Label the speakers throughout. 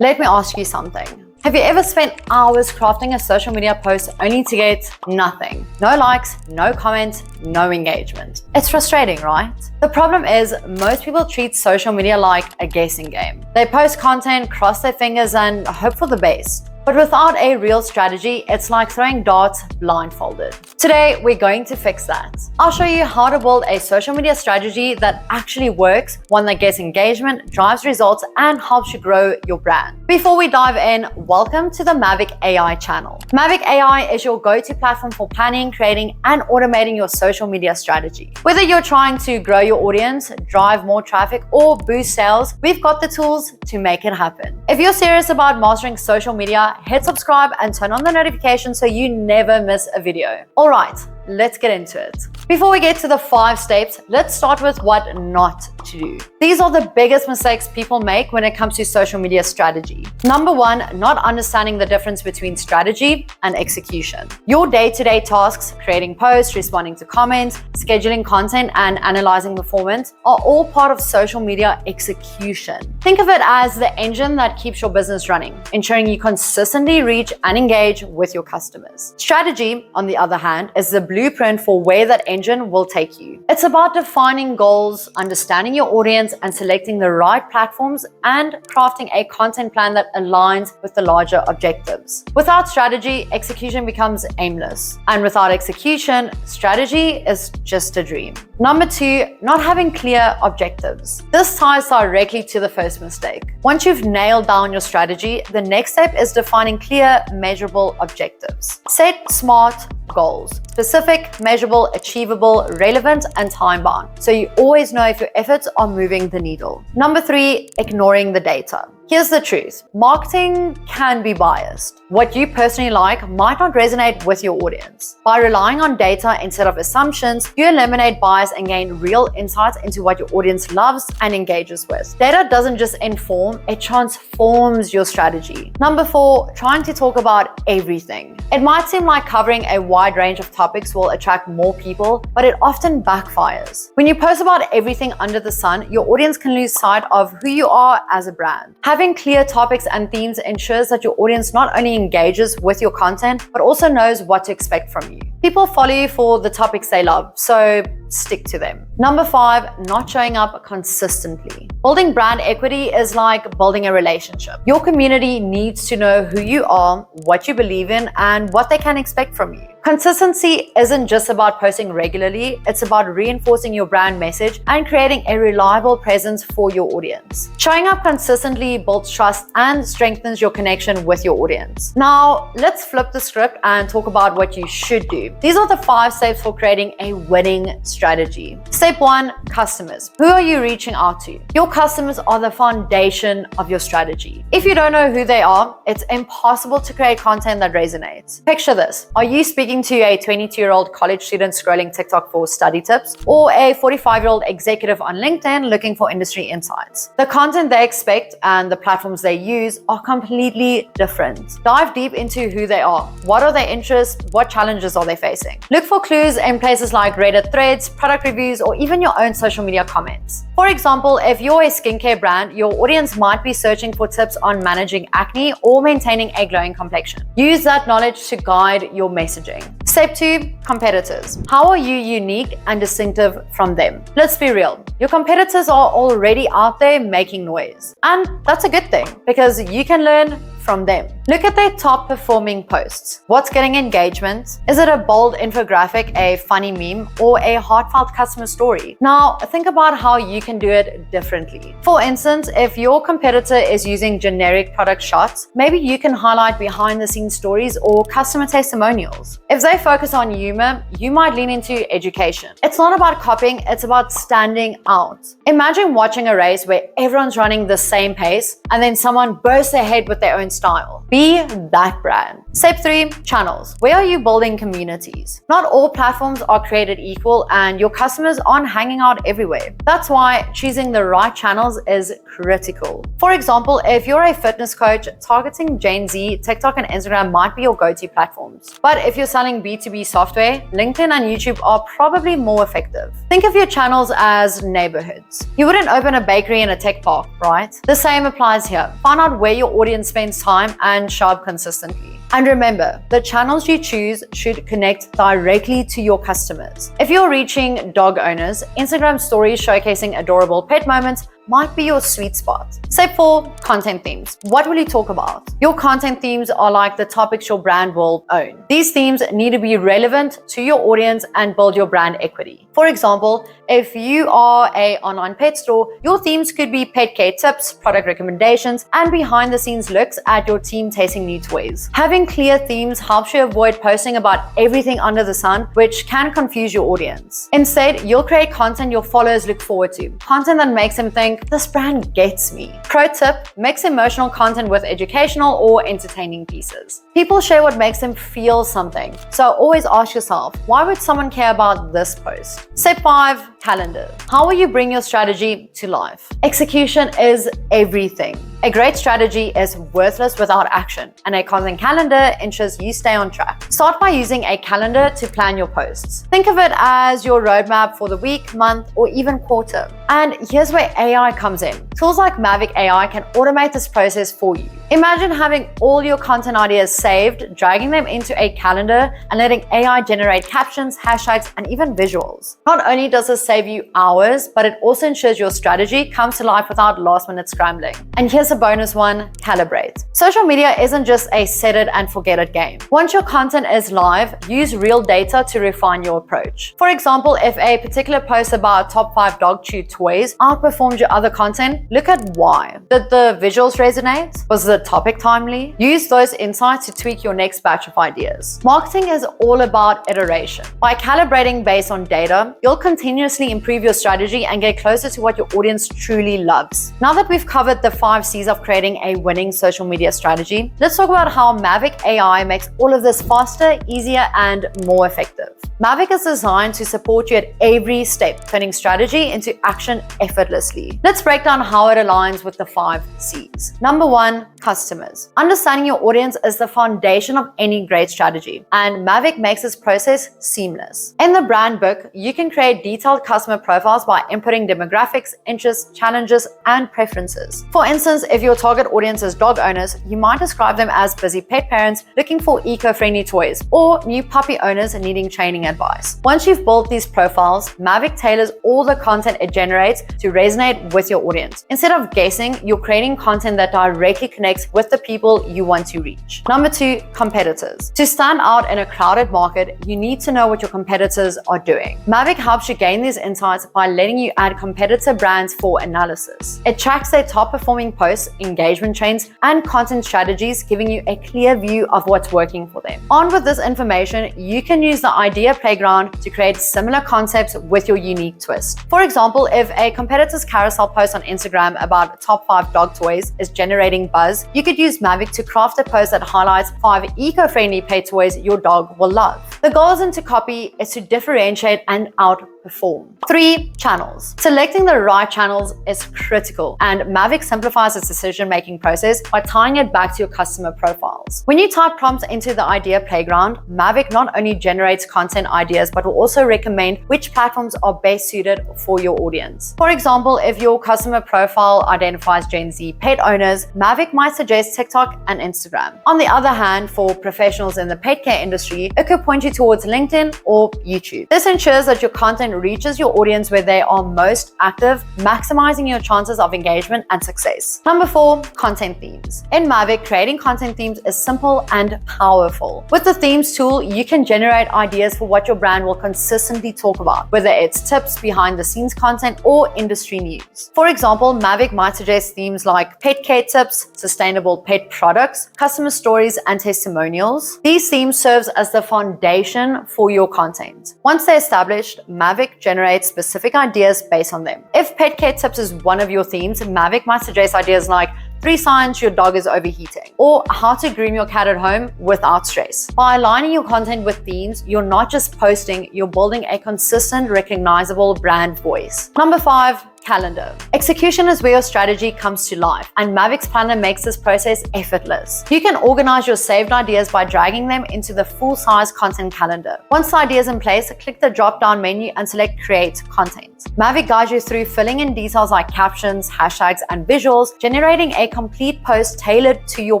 Speaker 1: Let me ask you something. Have you ever spent hours crafting a social media post only to get nothing? No likes, no comments, no engagement. It's frustrating, right? The problem is most people treat social media like a guessing game. They post content, cross their fingers, and hope for the best. But without a real strategy, it's like throwing darts blindfolded. Today, we're going to fix that. I'll show you how to build a social media strategy that actually works, one that gets engagement, drives results, and helps you grow your brand. Before we dive in, welcome to the Mavic AI channel. Mavic AI is your go-to platform for planning, creating, and automating your social media strategy. Whether you're trying to grow your audience, drive more traffic, or boost sales, we've got the tools to make it happen. If you're serious about mastering social media, hit subscribe and turn on the notifications so you never miss a video. All right, let's get into it. Before we get to the 5 steps, let's start with what not to do. These are the biggest mistakes people make when it comes to social media strategy. Number 1, not understanding the difference between strategy and execution. Your day-to-day tasks, creating posts, responding to comments, scheduling content, and analyzing performance are all part of social media execution. Think of it as the engine that keeps your business running, ensuring you consistently reach and engage with your customers. Strategy, on the other hand, is the blueprint for where that engine will take you. It's about defining goals, understanding your audience, and selecting the right platforms and crafting a content plan that aligns with the larger objectives. Without strategy, execution becomes aimless. And without execution, strategy is just a dream. Number 2, not having clear objectives. This ties directly to the first mistake. Once you've nailed down your strategy, the next step is defining clear, measurable objectives. Set SMART goals: specific, measurable, achievable, relevant, and time-bound, so you always know if your efforts are moving the needle. Number 3, ignoring the data. Here's the truth. Marketing can be biased. What you personally like might not resonate with your audience. By relying on data instead of assumptions, you eliminate bias and gain real insights into what your audience loves and engages with. Data doesn't just inform, it transforms your strategy. Number 4, trying to talk about everything. It might seem like covering a wide range of topics will attract more people, but it often backfires. When you post about everything under the sun, your audience can lose sight of who you are as a brand. Having clear topics and themes ensures that your audience not only engages with your content, but also knows what to expect from you. People follow you for the topics they love, so stick to them. Number 5, not showing up consistently. Building brand equity is like building a relationship. Your community needs to know who you are, what you believe in, and what they can expect from you. Consistency isn't just about posting regularly, it's about reinforcing your brand message and creating a reliable presence for your audience. Showing up consistently builds trust and strengthens your connection with your audience. Now, let's flip the script and talk about what you should do. These are the 5 steps for creating a winning strategy. Step 1, customers. Who are you reaching out to? Your customers are the foundation of your strategy. If you don't know who they are, it's impossible to create content that resonates. Picture this. Are you speaking to a 22-year-old college student scrolling TikTok for study tips, or a 45-year-old executive on LinkedIn looking for industry insights? The content they expect and the platforms they use are completely different. Dive deep into who they are. What are their interests? What challenges are they facing? Look for clues in places like Reddit threads, product reviews, or even your own social media comments. For example, if you're a skincare brand, your audience might be searching for tips on managing acne or maintaining a glowing complexion. Use that knowledge to guide your messaging. Step 2, competitors. How are you unique and distinctive from them? Let's be real. Your competitors are already out there making noise. And that's a good thing because you can learn from them. Look at their top performing posts. What's getting engagement? Is it a bold infographic, a funny meme, or a heartfelt customer story? Now, think about how you can do it differently. For instance, if your competitor is using generic product shots, maybe you can highlight behind the scenes stories or customer testimonials. If they focus on humor, you might lean into education. It's not about copying, it's about standing out. Imagine watching a race where everyone's running the same pace and then someone bursts ahead with their own style. Be Be that brand. Step 3, channels. Where are you building communities? Not all platforms are created equal and your customers aren't hanging out everywhere. That's why choosing the right channels is critical. For example, if you're a fitness coach, targeting Gen Z, TikTok and Instagram might be your go-to platforms. But if you're selling B2B software, LinkedIn and YouTube are probably more effective. Think of your channels as neighborhoods. You wouldn't open a bakery in a tech park, right? The same applies here. Find out where your audience spends time and show up consistently. And remember, the channels you choose should connect directly to your customers. If you're reaching dog owners, Instagram stories showcasing adorable pet moments might be your sweet spot. Step 4, content themes. What will you talk about? Your content themes are like the topics your brand will own. These themes need to be relevant to your audience and build your brand equity. For example, if you are an online pet store, your themes could be pet care tips, product recommendations, and behind the scenes looks at your team tasting new toys. Having clear themes helps you avoid posting about everything under the sun, which can confuse your audience. Instead, you'll create content your followers look forward to. Content that makes them think, this brand gets me. Pro tip, mix emotional content with educational or entertaining pieces. People share what makes them feel something. So always ask yourself, why would someone care about this post? Step 5, calendar. How will you bring your strategy to life? Execution is everything. A great strategy is worthless without action, and a content calendar ensures you stay on track. Start by using a calendar to plan your posts. Think of it as your roadmap for the week, month, or even quarter. And here's where AI comes in. Tools like Mavic AI can automate this process for you. Imagine having all your content ideas saved, dragging them into a calendar, and letting AI generate captions, hashtags, and even visuals. Not only does this save you hours, but it also ensures your strategy comes to life without last-minute scrambling. And here's a bonus one, calibrate. Social media isn't just a set it and forget it game. Once your content is live, use real data to refine your approach. For example, if a particular post about top 5 dog chew toys outperformed your other content, look at why. Did the visuals resonate? Was the topic timely? Use those insights to tweak your next batch of ideas. Marketing is all about iteration. By calibrating based on data, you'll continuously improve your strategy and get closer to what your audience truly loves. Now that we've covered the 5 C's of creating a winning social media strategy, let's talk about how Mavic AI makes all of this faster, easier, and more effective. Mavic is designed to support you at every step, turning strategy into action effortlessly. Let's break down how it aligns with the 5 C's. Number 1, customers. Understanding your audience is the foundation of any great strategy, and Mavic makes this process seamless. In the brand book, you can create detailed customer profiles by inputting demographics, interests, challenges, and preferences. For instance, if your target audience is dog owners, you might describe them as busy pet parents looking for eco-friendly toys, or new puppy owners needing training advice. Once you've built these profiles, Mavic tailors all the content it generates to resonate with your audience. Instead of guessing, you're creating content that directly connects with the people you want to reach. Number 2, competitors. To stand out in a crowded market, you need to know what your competitors are doing. Mavic helps you gain these insights by letting you add competitor brands for analysis. It tracks their top performing posts, engagement trends, and content strategies, giving you a clear view of what's working for them. Armed with this information, you can use the idea playground to create similar concepts with your unique twist. For example, if a competitor's carousel post on Instagram about top 5 dog toys is generating buzz, you could use Mavic to craft a post that highlights 5 eco-friendly pet toys your dog will love. The goal isn't to copy, it's to differentiate and outperform. 3, channels. Selecting the right channels is critical, and Mavic simplifies its decision-making process by tying it back to your customer profiles. When you type prompts into the idea playground, Mavic not only generates content ideas, but will also recommend which platforms are best suited for your audience. For example, if your customer profile identifies Gen Z pet owners, Mavic might suggest TikTok and Instagram. On the other hand, for professionals in the pet care industry, it could point you towards LinkedIn or YouTube. This ensures that your content reaches your audience where they are most active, maximizing your chances of engagement and success. Number 4, content themes. In Mavic, creating content themes is simple and powerful. With the themes tool, you can generate ideas for what your brand will consistently talk about, whether it's tips, behind the scenes content, or industry news. For example, Mavic might suggest themes like pet care tips, sustainable pet products, customer stories, and testimonials. These themes serve as the foundation for your content. Once they're established, Mavic generates specific ideas based on them. If pet care tips is one of your themes, Mavic might suggest ideas like 3 signs your dog is overheating, or how to groom your cat at home without stress. By aligning your content with themes, you're not just posting, you're building a consistent, recognizable brand voice. Number 5, calendar. Execution is where your strategy comes to life, and Mavic's Planner makes this process effortless. You can organize your saved ideas by dragging them into the full-size content calendar. Once the idea is in place, click the drop-down menu and select Create Content. Mavic guides you through filling in details like captions, hashtags, and visuals, generating a complete post tailored to your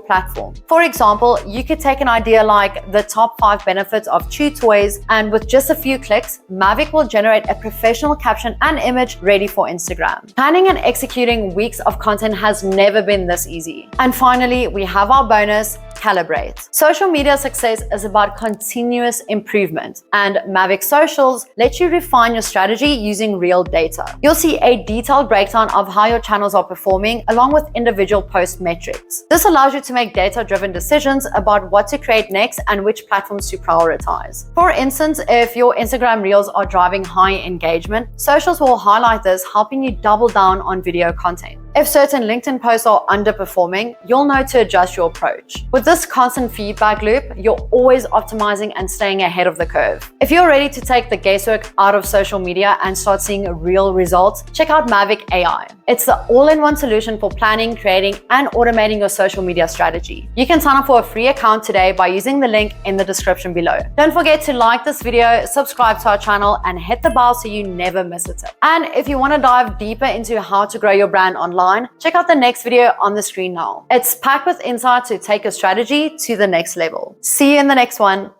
Speaker 1: platform. For example, you could take an idea like the top 5 benefits of chew toys, and with just a few clicks, Mavic will generate a professional caption and image ready for Instagram. Planning and executing weeks of content has never been this easy. And finally, we have our bonus, Calibrate. Social media success is about continuous improvement, and Mavic Socials let you refine your strategy using real data. You'll see a detailed breakdown of how your channels are performing, along with individual post metrics. This allows you to make data-driven decisions about what to create next and which platforms to prioritize. For instance, if your Instagram Reels are driving high engagement, Socials will highlight this, helping you double down on video content. If certain LinkedIn posts are underperforming, you'll know to adjust your approach. With this constant feedback loop, you're always optimizing and staying ahead of the curve. If you're ready to take the guesswork out of social media and start seeing real results, check out Mavic AI. It's the all-in-one solution for planning, creating, and automating your social media strategy. You can sign up for a free account today by using the link in the description below. Don't forget to like this video, subscribe to our channel, and hit the bell so you never miss a tip. And if you want to dive deeper into how to grow your brand online, check out the next video on the screen now. It's packed with insight to take your strategy to the next level. See you in the next one.